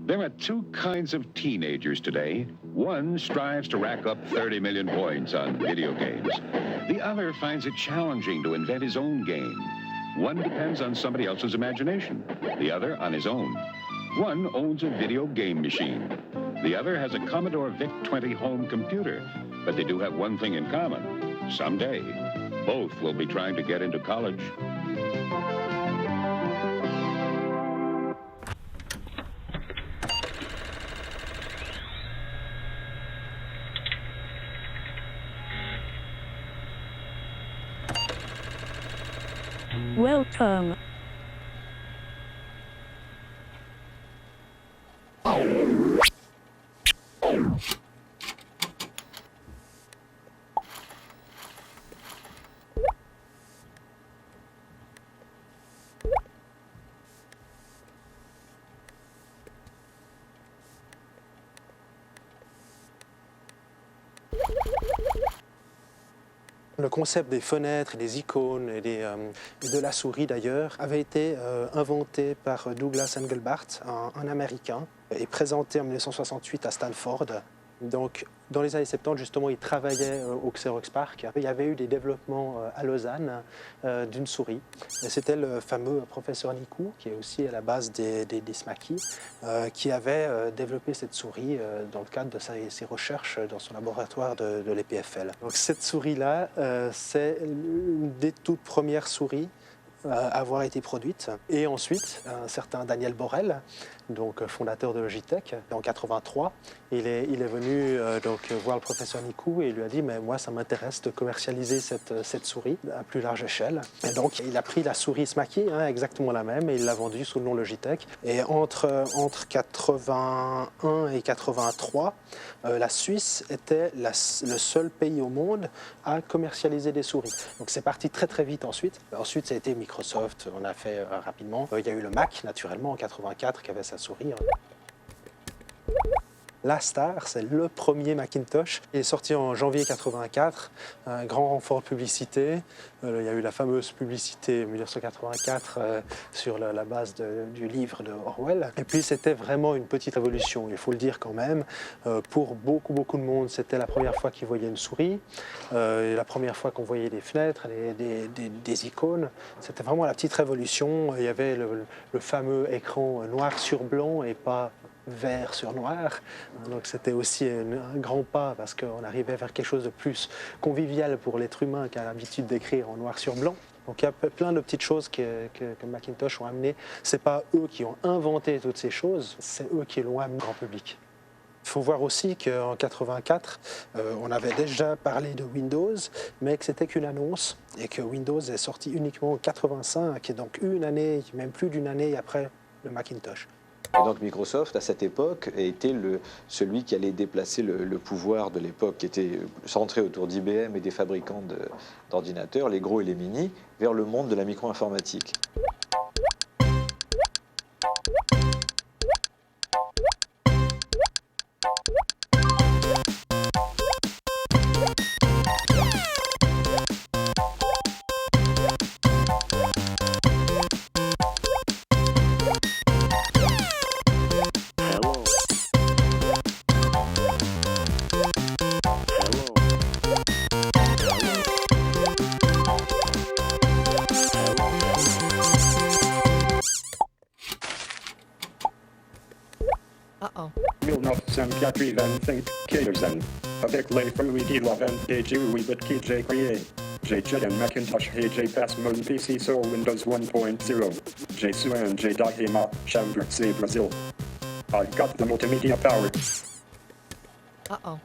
There are two kinds of teenagers today. One strives to rack up 30 million points on video games. The other finds it challenging to invent his own game. One depends on somebody else's imagination, the other on his own. One owns a video game machine. The other has a Commodore VIC-20 home computer. But they do have one thing in common. Someday, both will be trying to get into college. Welcome. Le concept des fenêtres, des icônes et de la souris d'ailleurs avait été inventé par Douglas Engelbart, un Américain, et présenté en 1968 à Stanford. Donc, dans les années 70, justement, il travaillait au Xerox PARC. Il y avait eu des développements à Lausanne d'une souris. Et c'était le fameux professeur Nikou, qui est aussi à la base des SMACI, qui avait développé cette souris dans le cadre de ses recherches dans son laboratoire de l'EPFL. Donc, cette souris-là, c'est une des toutes premières souris avoir été produite. Et ensuite, un certain Daniel Borel, donc fondateur de Logitech, en 83, il est venu donc voir le professeur Nikou et il lui a dit « mais moi ça m'intéresse de commercialiser cette souris à plus large échelle ». Et donc il a pris la souris SMACI, exactement la même, et il l'a vendue sous le nom Logitech. Et entre 81 et 83, la Suisse était le seul pays au monde à commercialiser des souris. Donc c'est parti très très vite ensuite. Ensuite ça a été Microsoft, on a fait rapidement. Il y a eu le Mac naturellement en 84 qui avait sa souris. La star, c'est le premier Macintosh. Il est sorti en janvier 84, un grand renfort de publicité. Il y a eu la fameuse publicité 1984 sur la base du livre de Orwell. Et puis c'était vraiment une petite révolution, il faut le dire quand même. Pour beaucoup de monde, c'était la première fois qu'ils voyaient une souris, la première fois qu'on voyait des fenêtres, des icônes. C'était vraiment la petite révolution. Il y avait le fameux écran noir sur blanc et pas vert sur noir. Donc c'était aussi un grand pas parce qu'on arrivait vers quelque chose de plus convivial pour l'être humain qui a l'habitude d'écrire en noir sur blanc. Donc il y a plein de petites choses que Macintosh ont amenées. Ce n'est pas eux qui ont inventé toutes ces choses, c'est eux qui l'ont amené au grand public. Il faut voir aussi qu'en 84, on avait déjà parlé de Windows, mais que c'était qu'une annonce et que Windows est sorti uniquement en 85, et donc une année, même plus d'une année après le Macintosh. Et donc Microsoft, à cette époque, a été celui qui allait déplacer le pouvoir de l'époque, qui était centré autour d'IBM et des fabricants d'ordinateurs, les gros et les mini, vers le monde de la micro-informatique. Uh-oh. 1984 avec les fruits de la vente des jouets qui j'ai créé. J'ai un Macintosh et j'ai passé mon PC sur Windows 1.0. J'ai soin, j'ai dahi ma chambre, c'est Brazil. I got the multimedia power. Uh-oh.